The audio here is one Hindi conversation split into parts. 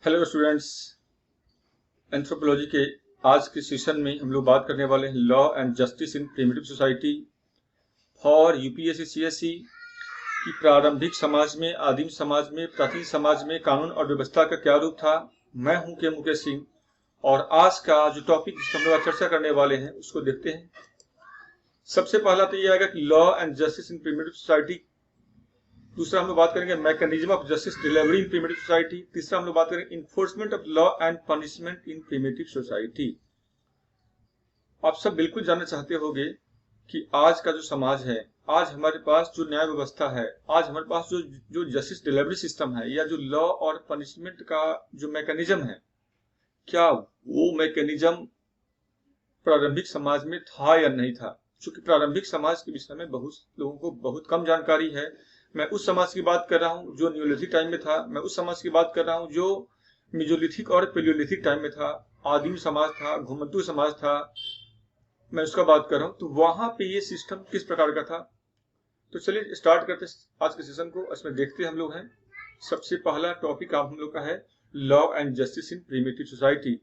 Hello students. एंथ्रोपोलॉजी के आज के सेशन में हम लोग बात करने वाले हैं law and justice in primitive society for UPSC CSC की प्रारंभिक समाज में, आदिम समाज में, प्राचीन समाज में कानून और व्यवस्था का क्या रूप था। मैं हूं के मुकेश सिंह और आज का जो टॉपिक जिस पर हम लोग चर्चा करने वाले हैं उसको देखते हैं। सबसे पहला तो ये आएगा कि law and justice in primitive society. दूसरा हम लोग बात करेंगे mechanism of justice delivery in primitive society. तीसरा हम लोग बात करेंगे enforcement of law and punishment in primitive society. आप सब बिल्कुल जानना चाहते होंगे कि आज का जो समाज है, आज हमारे पास जो न्याय व्यवस्था है, आज हमारे पास जो जो जस्टिस डिलीवरी सिस्टम है या जो लॉ और पनिशमेंट का जो मैकेनिज्म है, क्या वो मैकेनिज्म प्रारंभिक समाज में था या नहीं था। क्योंकि प्रारंभिक समाज के विषय में बहुत लोगों को बहुत कम जानकारी है। मैं उस समाज की बात कर रहा हूँ जो न्यूलिथिक टाइम में था। मैं उस समाज की बात कर रहा हूँ जो मिजोलिथिक और पेलियोलिथिक टाइम में था। आदिम समाज था, घुमंतू समाज था, मैं उसका बात कर रहा हूँ। तो वहां पे ये सिस्टम किस प्रकार का था। तो चलिए स्टार्ट करते आज के सेशन को। इसमें देखते हम लोग हैं। सबसे पहला टॉपिक हम लोग का है law and justice in primitive society.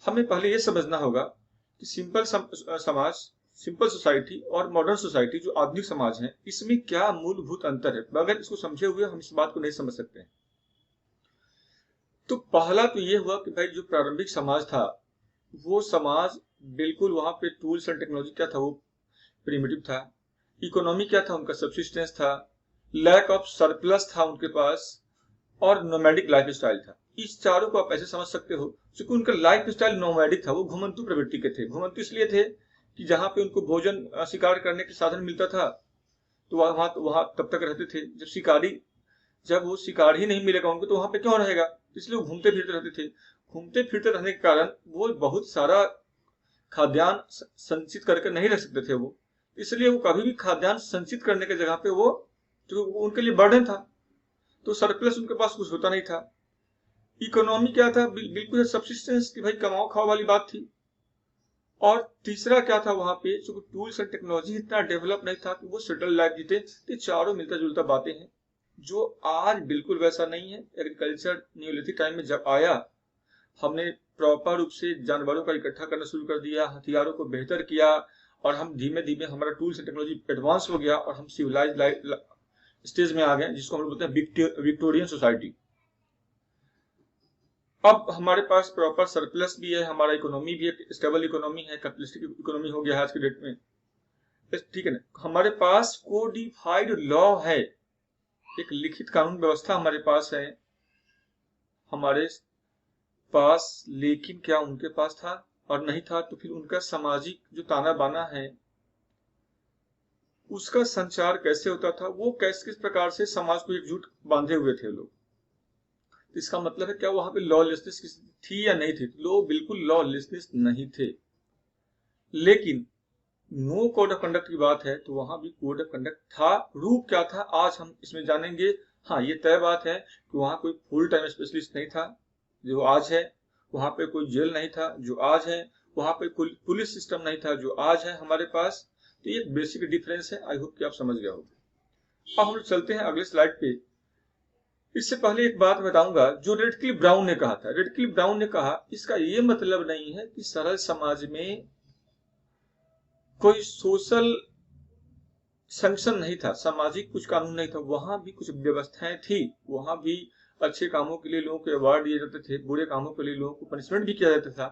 हमें पहले ये समझना होगा कि समाज, सिंपल सोसाइटी और मॉडर्न सोसाइटी जो आधुनिक समाज है, इसमें क्या मूलभूत अंतर है। बगैर इसको समझे हुए हम इस बात को नहीं समझ सकते हैं। तो पहला तो ये हुआ कि भाई जो प्रारंभिक समाज था, वो समाज बिल्कुल वहां पे टूल्स एंड टेक्नोलॉजी क्या था, वो प्रिमिटिव था। इकोनॉमी क्या था, उनका सब्सिस्टेंस था। लैक ऑफ सरप्लस था उनके पास। और नोमैडिक लाइफ स्टाइल था। इस चारों को आप ऐसे समझ सकते हो क्योंकि उनका लाइफ स्टाइल नोमैडिक था। वो घुमंतु प्रवृत्ति के थे। घुमंतु इसलिए थे कि जहां पे उनको भोजन शिकार करने के साधन मिलता था तो वहां तब तक रहते थे। जब वो शिकार ही नहीं मिलेगा उनको तो वहां पे क्यों रहेगा। इसलिए वो घूमते फिरते रहते थे। घूमते फिरते रहने के कारण वो बहुत सारा खाद्यान्न संचित करके नहीं रख सकते थे। वो इसलिए वो कभी भी खाद्यान्न संचित करने की जगह पे वो जो उनके लिए बर्डन था, तो सरप्लस उनके पास कुछ होता नहीं था। इकोनॉमी क्या था, बिल्कुल सब्सिस्टेंस की भाई कमाओ खाओ वाली बात थी। और तीसरा क्या था, वहां पे जो टूल्स एंड टेक्नोलॉजी इतना डेवलप नहीं था कि वो सेटल लाइफ जीते। तो चारों मिलता जुलता बातें हैं जो आज बिल्कुल वैसा नहीं है। एग्रीकल्चर न्यूलिथिक टाइम में जब आया, हमने प्रॉपर रूप से जानवरों का इकट्ठा करना शुरू कर दिया, हथियारों को बेहतर किया और हम धीमे धीमे हमारा टूल्स एंड टेक्नोलॉजी एडवांस हो गया और हम सिविलाइज स्टेज में आ गए, जिसको हम लोग बोलते हैं विक्टोरियन सोसाइटी। अब हमारे पास प्रॉपर सरप्लस भी है, हमारा इकोनॉमी भी एक स्टेबल इकोनॉमी है, कैपिटलिस्टिक इकोनॉमी हो गया है आज के डेट में। ठीक है ना। हमारे पास कोडिफाइड लॉ है, एक लिखित कानून व्यवस्था हमारे पास है हमारे पास। लेकिन क्या उनके पास था और नहीं था, तो फिर उनका सामाजिक जो ताना बाना है उसका संचार कैसे होता था, वो किस प्रकार से समाज को एकजुट बांधे हुए थे लोग। तो इसका मतलब है क्या वहां पे लॉलेसनेस थी या नहीं थी। लोग बिल्कुल लॉलेसनेस नहीं थे। लेकिन नो कोड ऑफ कंडक्ट की बात है तो वहां भी कोड ऑफ कंडक्ट था। रूप क्या था आज हम इसमें जानेंगे। हाँ, ये तय बात है कि वहां कोई फुल टाइम स्पेशलिस्ट नहीं था जो आज है। वहां पे कोई जेल नहीं था जो आज है। वहां पे कोई पुलिस सिस्टम नहीं था जो आज है हमारे पास। तो ये बेसिक डिफरेंस है। आई होप कि आप समझ गए होंगे। अब हम लोग चलते हैं अगले स्लाइड पे। इससे पहले एक बात बताऊंगा जो रेडक्लिफ ब्राउन ने कहा था। रेडक्लिफ ब्राउन ने कहा इसका ये मतलब नहीं है कि सरल समाज में कोई सोशल सैंक्शन नहीं था, सामाजिक कुछ कानून नहीं था। वहां भी कुछ व्यवस्थाएं थी। वहां भी अच्छे कामों के लिए लोगों को अवार्ड दिए जाते थे, बुरे कामों के लिए लोगों को पनिशमेंट भी किया जाता था।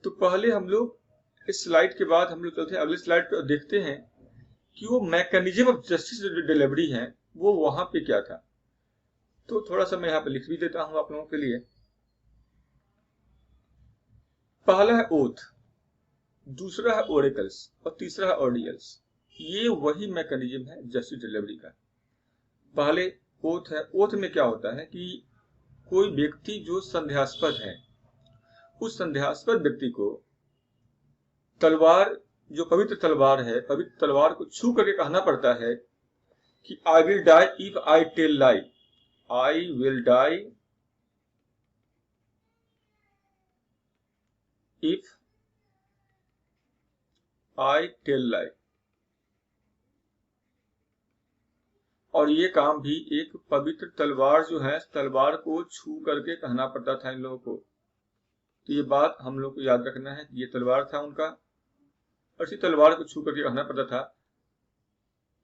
तो पहले हम लोग इस स्लाइड के बाद हम लोग चलते हैं अगले स्लाइड पे और देखते हैं कि वो मैकेनिज्म ऑफ जस्टिस डिलीवरी है वो वहां पे क्या था। तो थोड़ा सा मैं यहाँ पे लिख भी देता हूँ आप लोगों के लिए। पहला है ओथ, दूसरा है ओरेकल्स और तीसरा है ऑर्डियल्स। ये वही मैकेनिज्म है जस्टिस डिलीवरी का। पहले ओथ है। ओथ में क्या होता है कि कोई व्यक्ति जो संदेहास्पद है, उस संदेहास्पद व्यक्ति को तलवार, जो पवित्र तलवार है, पवित्र तलवार को छू करके कहना पड़ता है कि I will die if I tell lie. I will die if I tell lie. और ये काम भी एक पवित्र तलवार जो है, तलवार को छू करके कहना पड़ता था इन लोगों को। तो ये बात हम लोग को याद रखना है कि ये तलवार था उनका, और इसी तलवार को छू करके कहना पड़ता था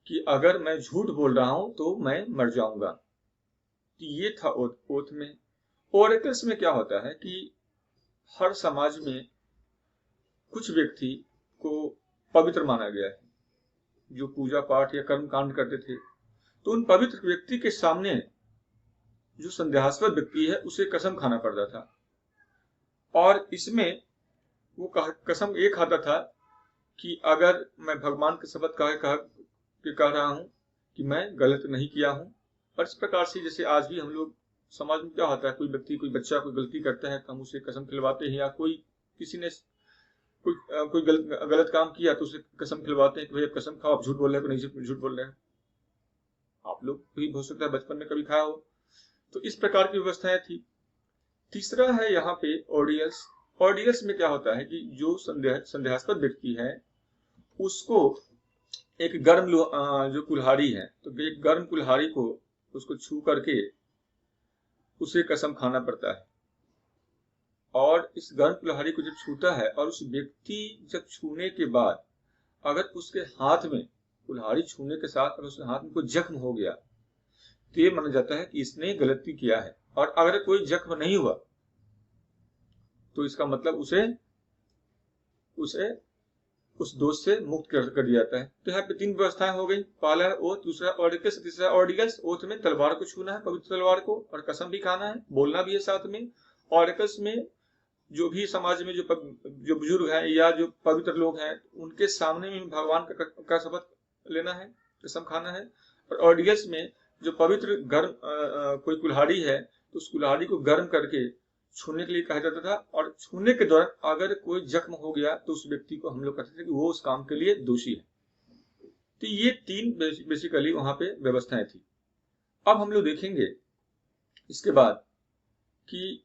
कि अगर मैं झूठ बोल रहा हूं तो मैं मर जाऊंगा। तो ये था ओथ में। ओरेकल्स में क्या होता है कि हर समाज में कुछ व्यक्ति को पवित्र माना गया है जो पूजा पाठ या कर्म कांड करते थे। तो उन पवित्र व्यक्ति के सामने जो संदेहास्पद व्यक्ति है उसे कसम खाना पड़ता था, और इसमें वो कसम ये खाता था कि अगर मैं भगवान के शब्द कह रहा हूं कि मैं गलत नहीं किया हूं। और इस प्रकार से जैसे आज भी हम लोग समाज में क्या होता है, कोई व्यक्ति, कोई बच्चा कोई गलती करता है तो हम उसे कसम खिलवाते हैं, या कोई किसी ने कोई गलत काम किया तो उसे कसम खिलवाते हैं कि भाई कसम खाओ, आप झूठ बोल रहे हो, नहीं झूठ बोल रहे हैं। आप लोग भी हो सकता है बचपन में कभी खाया हो। तो इस प्रकार की व्यवस्थाएं थी। तीसरा है यहाँ पे ऑर्डियल्स। ऑर्डियल्स में क्या होता है कि जो संदेहास्पद व्यक्ति है उसको एक गर्म जो कुल्हाड़ी है, तो एक गर्म कुल्हाड़ी को उसको छू करके उसे कसम खाना पड़ता है। और इस गर्म कुल्हाड़ी को जब छूता है और उस व्यक्ति जब छूने के बाद अगर उसके हाथ में, कुल्हाड़ी छूने के साथ अगर उसके हाथ में कोई जख्म हो गया तो ये माना जाता है कि इसने गलती किया है। और अगर कोई जख्म नहीं हुआ तो इसका मतलब उसे उस दोष से मुक्त कर दिया जाता है। तो यहाँ पे 3 व्यवस्थाएं हो गई। पहला है ओथ, दूसरा ऑर्डिकल्स, तीसरा ऑर्डिकल्स। ओथ में तलवार को छूना है, पवित्र तलवार को, और कसम भी खाना है, बोलना भी है साथ में। ऑर्डिकल्स में जो भी समाज में जो बुजुर्ग हैं या जो पवित्र लोग हैं उनके सामने में भगवान का शपथ लेना है, कसम खाना है। और ऑर्डिकल्स में जो पवित्र गर्म कोई कुल्हाड़ी है तो उस कुल्हाड़ी को गर्म करके छूने के लिए कहा जाता था, और छूने के दौरान अगर कोई जख्म हो गया तो उस व्यक्ति को हम लोग कहते थे कि वो उस काम के लिए दोषी है। तो ये 3 बेसिकली वहां पे व्यवस्थाएं थी। अब हम लोग देखेंगे इसके बाद कि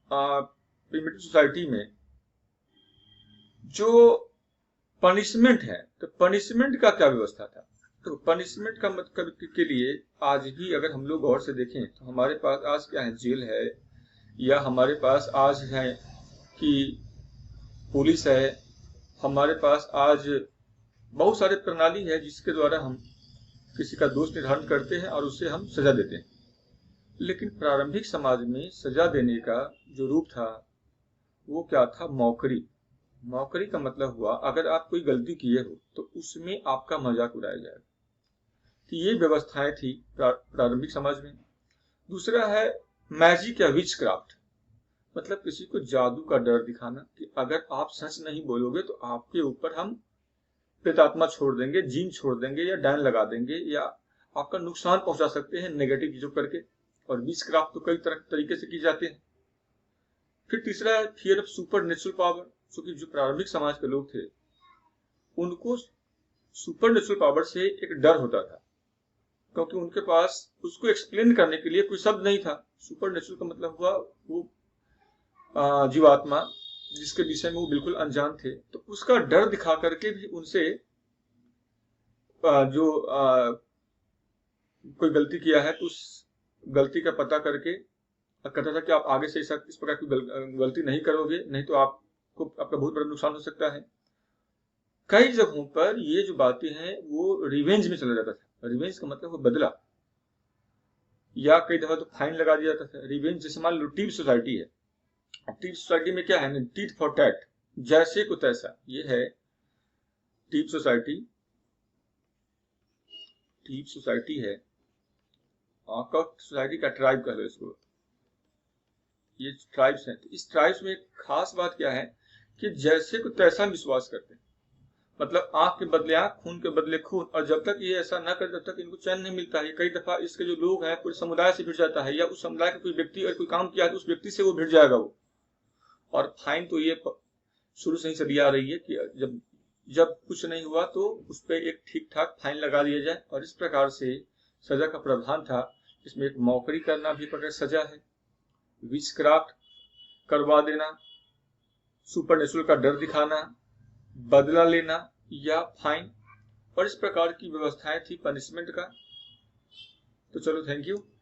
प्रिमिटिव सोसाइटी में जो पनिशमेंट है, तो पनिशमेंट का क्या व्यवस्था था। तो पनिशमेंट का मतलब के लिए आज भी अगर हम लोग गौर से देखें तो हमारे पास आज क्या है, जेल है, या हमारे पास आज है कि पुलिस है, हमारे पास आज बहुत सारे प्रणाली है जिसके द्वारा हम किसी का दोष निर्धारण करते हैं और उससे हम सजा देते हैं। लेकिन प्रारंभिक समाज में सजा देने का जो रूप था वो क्या था, मौकरी। मौकरी का मतलब हुआ अगर आप कोई गलती किए हो तो उसमें आपका मजाक उड़ाया जाएगा। तो ये व्यवस्थाएं थी प्रारंभिक समाज में। दूसरा है मैजिक या विच क्राफ्ट, मतलब किसी को जादू का डर दिखाना कि अगर आप सच नहीं बोलोगे तो आपके ऊपर हम प्रेतात्मा छोड़ देंगे, जीन छोड़ देंगे, या डायन लगा देंगे, या आपका नुकसान पहुंचा सकते हैं नेगेटिव चीजों करके। और विच क्राफ्ट तो कई तरीके से की जाते हैं। फिर तीसरा है fear of super natural power, क्योंकि जो प्रारंभिक समाज के लोग थे उनको सुपर नेचुरल पावर से एक डर होता था, क्योंकि उनके पास उसको एक्सप्लेन करने के लिए कोई शब्द नहीं था। सुपर नेचुरल का मतलब हुआ वो जीवात्मा जिसके विषय में वो बिल्कुल अनजान थे, तो उसका डर दिखा करके भी उनसे जो कोई गलती किया है तो उस गलती का पता करके कहता था कि आप आगे से इस प्रकार की गलती नहीं करोगे, नहीं तो आपका बहुत बड़ा नुकसान हो सकता है। कई जगहों पर ये जो बातें हैं वो रिवेंज में चला जाता था। रिवेंज का मतलब वो बदला, या कई दफा तो फाइन लगा दिया जाता था। रिवेंज जैसे मान लो टीव सोसाइटी है, टीव सोसाइटी में क्या है, टीट फॉर टैट, जैसे को तैसा। ये है टीव सोसाइटी। टीव सोसाइटी है सोसाइटी का ट्राइब कह लो इसको, ये ट्राइब्स हैं। तो इस ट्राइब्स में एक खास बात क्या है कि जैसे को तैसा विश्वास करते हैं, मतलब आंख के बदले आंख, खून के बदले खून। और जब तक ये ऐसा ना करे तब तक इनको चैन नहीं मिलता है। कई दफा इसके जो लोग हैं पूरे समुदाय से भिड़ जाता है, या उस समुदाय का कोई व्यक्ति अगर कोई काम किया है तो उस व्यक्ति से वो भिड़ जाएगा वो। और फाइन तो ये शुरू से ही चली आ रही है कि जब कुछ नहीं हुआ तो उस पर एक ठीक ठाक फाइन लगा दिया जाए। और इस प्रकार से सजा का प्रावधान था। इसमें एक मौकरी करना भी प्रकार सजा है, विचक्राफ्ट करवा देना, सुपर नेचुरल का डर दिखाना, बदला लेना, या फाइन। और इस प्रकार की व्यवस्थाएं थी पनिशमेंट का। तो चलो, थैंक यू।